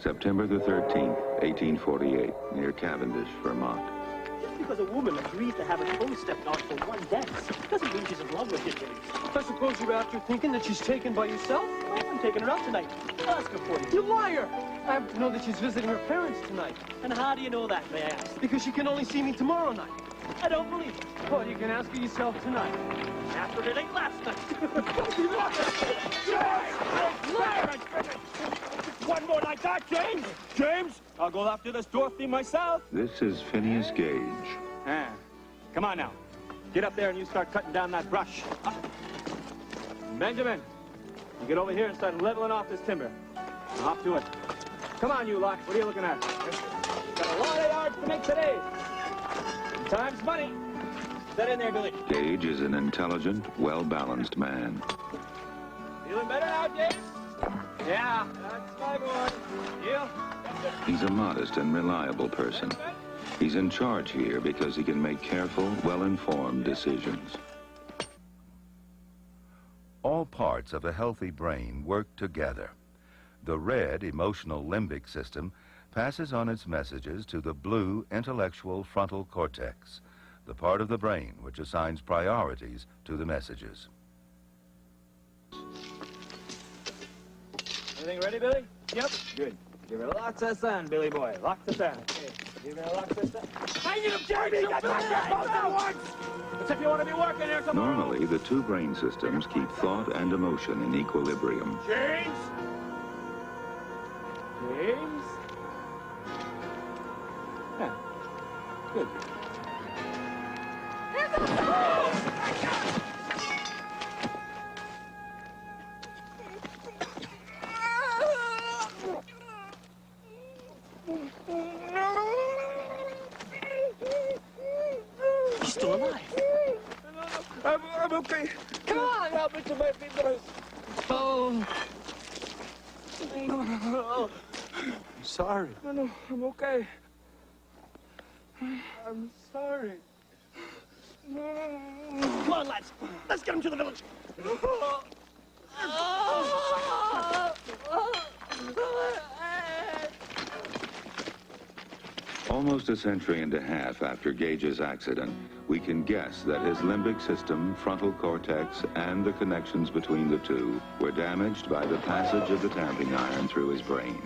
September the 13th, 1848, near Cavendish, Vermont. Just because a woman agreed to have her toe stepped on for one dance doesn't mean she's in love with you, Billy. I suppose you're after thinking that she's taken by yourself? Oh, I'm taking her out tonight. I'll ask her for you. You liar! I happen to know that she's visiting her parents tonight. And how do you know that, may I ask? Because she can only see me tomorrow night. I don't believe it. Well, you can ask her yourself tonight. After it ain't last night. One more like that, James! James, I'll go after this Dorothy myself. This is Phineas Gage. Come on now. Get up there and you start cutting down that brush. Benjamin, you get over here and start leveling off this timber. Off to it. Come on, you lot. What are you looking at? Got a lot of yards to make today. Time's money. Get in there, Billy. Gage is an intelligent, well-balanced man. Feeling better now, James? Yeah, that's my boy. Yeah. He's a modest and reliable person. He's in charge here because he can make careful, well-informed decisions. All parts of a healthy brain work together. The red emotional limbic system passes on its messages to the blue intellectual frontal cortex, the part of the brain which assigns priorities to the messages. Everything ready, Billy? Yep. Good. Give her lots of sun, Billy boy. Lots of sun. Okay. Give her lots of sun. I need him, Jeremy! Get back here both at once! As if you want to be working here tomorrow. Normally, the two brain systems keep thought and emotion in equilibrium. James? James? Yeah. Good. He's still alive. I'm okay. Come on, help me to my feet, boys. Oh. I'm sorry. No, I'm okay. I'm sorry. Come on, lads. Let's get him to the village. Almost a century and a half after Gage's accident, we can guess that his limbic system, frontal cortex, and the connections between the two were damaged by the passage of the tamping iron through his brain.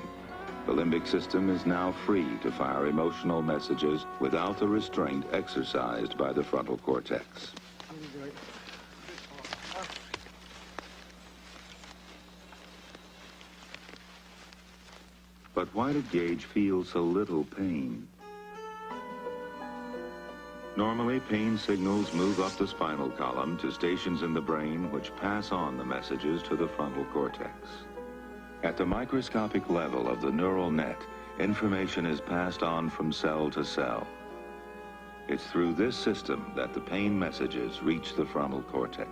The limbic system is now free to fire emotional messages without the restraint exercised by the frontal cortex. But why did Gage feel so little pain? Normally, pain signals move up the spinal column to stations in the brain which pass on the messages to the frontal cortex. At the microscopic level of the neural net, information is passed on from cell to cell. It's through this system that the pain messages reach the frontal cortex.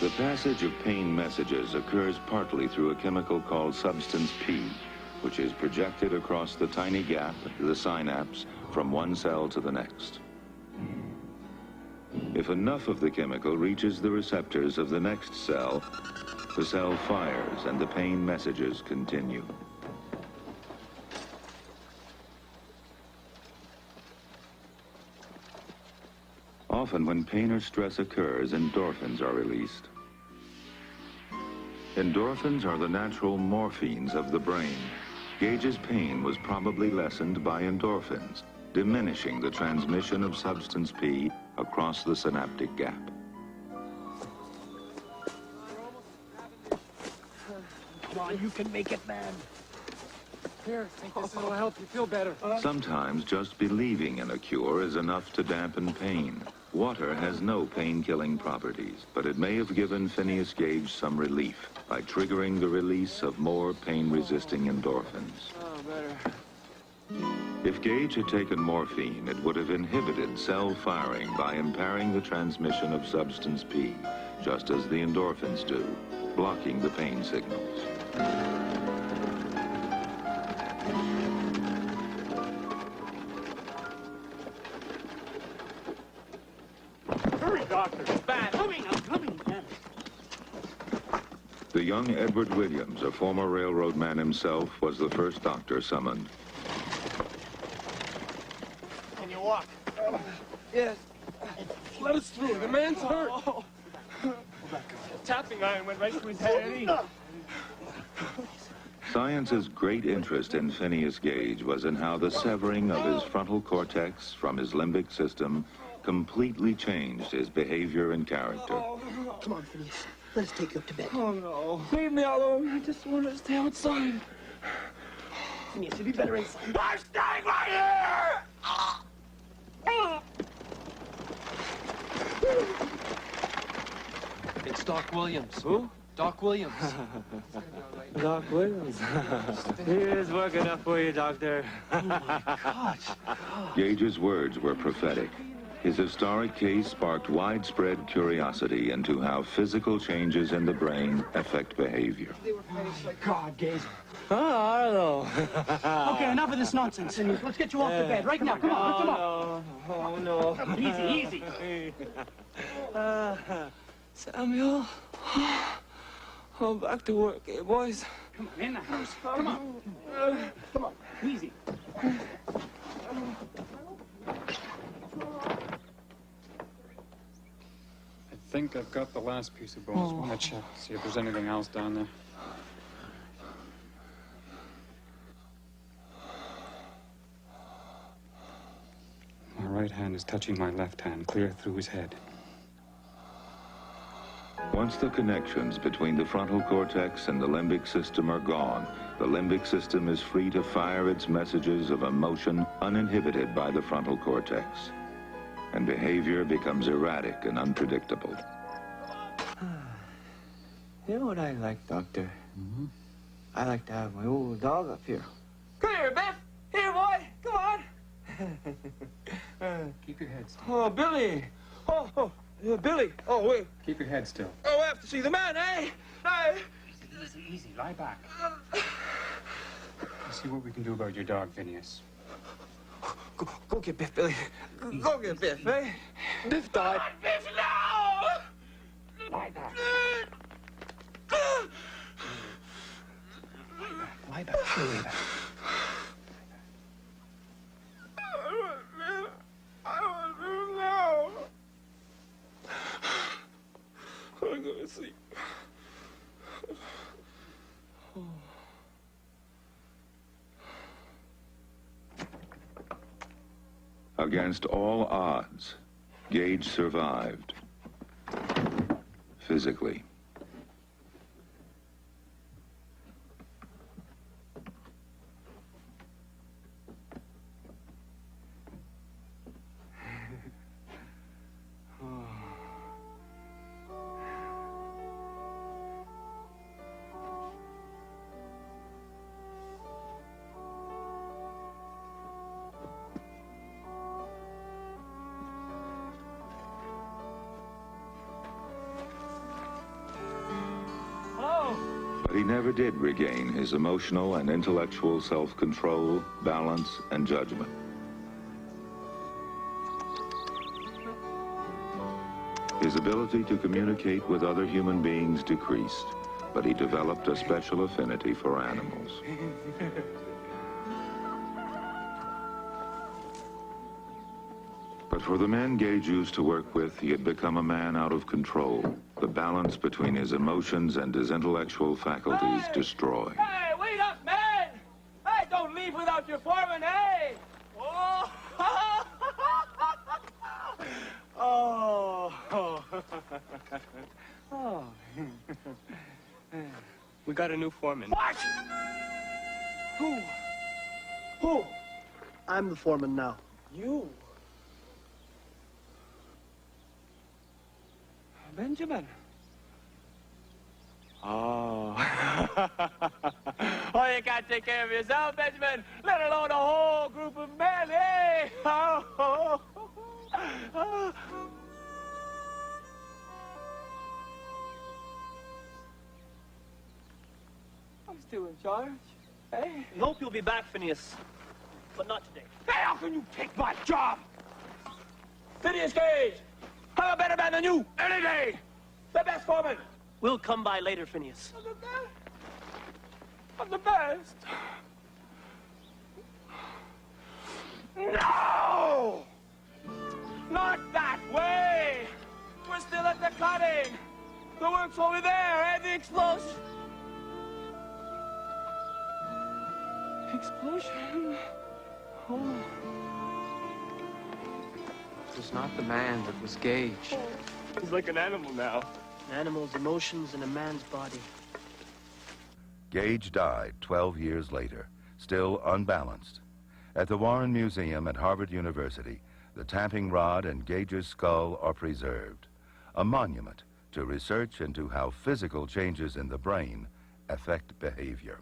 The passage of pain messages occurs partly through a chemical called substance P, which is projected across the tiny gap, the synapse, from one cell to the next. If enough of the chemical reaches the receptors of the next cell, the cell fires and the pain messages continue. Often when pain or stress occurs, endorphins are released. Endorphins are the natural morphines of the brain. Gage's pain was probably lessened by endorphins, diminishing the transmission of substance P across the synaptic gap. Come on, you can make it, man. Here, I think this will help you feel better. Sometimes just believing in a cure is enough to dampen pain. Water has no pain-killing properties, but it may have given Phineas Gage some relief by triggering the release of more pain-resisting endorphins. Oh, better. If Gage had taken morphine, it would have inhibited cell firing by impairing the transmission of substance P, just as the endorphins do, blocking the pain signals. Hurry, doctor. It's bad. I'm coming, damn it. The young Edward Williams, a former railroad man himself, was the first doctor summoned. Can you walk? Yes. Let us through. The man's hurt. Tapping iron went right through his head. Science's great interest in Phineas Gage was in how the severing of his frontal cortex from his limbic system completely changed his behavior and character. Come on, Phineas. Let us take you up to bed. Oh, no. Leave me alone. I just want to stay outside. Phineas, you'd be better inside. I'm staying right here! It's Doc Williams. Who? Doc Williams. Doc Williams. He is working up for you, Doctor. Oh, my gosh. Gage's words were prophetic. His historic case sparked widespread curiosity into how physical changes in the brain affect behavior. God, Gage. Oh, Harlow. Okay, enough of this nonsense. Let's get you off to bed right now. Come on, come on. Oh, no. Easy, easy. Samuel. Oh, back to work, eh, boys? Come on, in the house. Come on. Come on, easy. I think I've got the last piece of bones. Want to check, see if there's anything else down there. My right hand is touching my left hand, clear through his head. Once the connections between the frontal cortex and the limbic system are gone, the limbic system is free to fire its messages of emotion uninhibited by the frontal cortex. And behavior becomes erratic and unpredictable. You know what I like, Doctor? I like to have my old dog up here. Come here, Biff! Here, boy! Come on! Keep your head still. Oh, Billy! Billy! Oh, wait. Keep your head still. Oh, I have to see the man, eh? Hey! Easy, easy. Lie back. Let's see what we can do about your dog, Phineas. Go get Biff, Billy. Go get Biff, eh? Biff died. Biff, now! Lie back. Lie back, Billy. I want to now. I'm going to sleep. Against all odds, Gage survived. Physically. But he never did regain his emotional and intellectual self-control, balance, and judgment. His ability to communicate with other human beings decreased, but he developed a special affinity for animals. But for the men Gage used to work with, he had become a man out of control. The balance between his emotions and his intellectual faculties destroyed. Hey, wait up, man! Hey, don't leave without your foreman, hey! Oh! Oh! Oh. We got a new foreman. What? Who? Who? I'm the foreman now. You? Benjamin. Oh. Oh, you can't take care of yourself, Benjamin, let alone a whole group of men, hey! Oh. Oh. I'm still in charge, hey? We hope you'll be back, Phineas. But not today. Hey, how can you take my job? Phineas Gage! I'm a better man than you, any day! The best foreman! We'll come by later, Phineas. I'm the best. I'm the best. No! Not that way! We're still at the cutting! The work's over there, and the explosion! Explosion? Oh. It was not the man, it was Gage. He's like an animal now. An animal's emotions in a man's body. Gage died 12 years later, still unbalanced. At the Warren Museum at Harvard University, the tamping rod and Gage's skull are preserved, a monument to research into how physical changes in the brain affect behavior.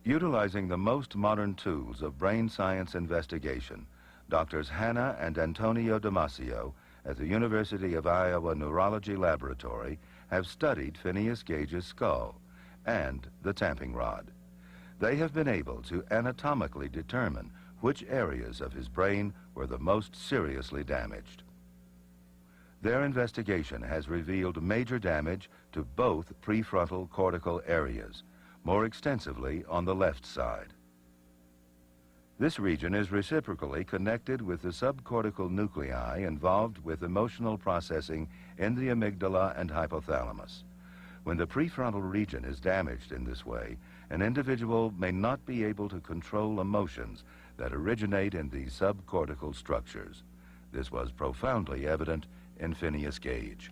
Utilizing the most modern tools of brain science investigation, Doctors Hannah and Antonio Damasio at the University of Iowa Neurology Laboratory have studied Phineas Gage's skull and the tamping rod. They have been able to anatomically determine which areas of his brain were the most seriously damaged. Their investigation has revealed major damage to both prefrontal cortical areas, more extensively on the left side. This region is reciprocally connected with the subcortical nuclei involved with emotional processing in the amygdala and hypothalamus. When the prefrontal region is damaged in this way, an individual may not be able to control emotions that originate in these subcortical structures. This was profoundly evident in Phineas Gage.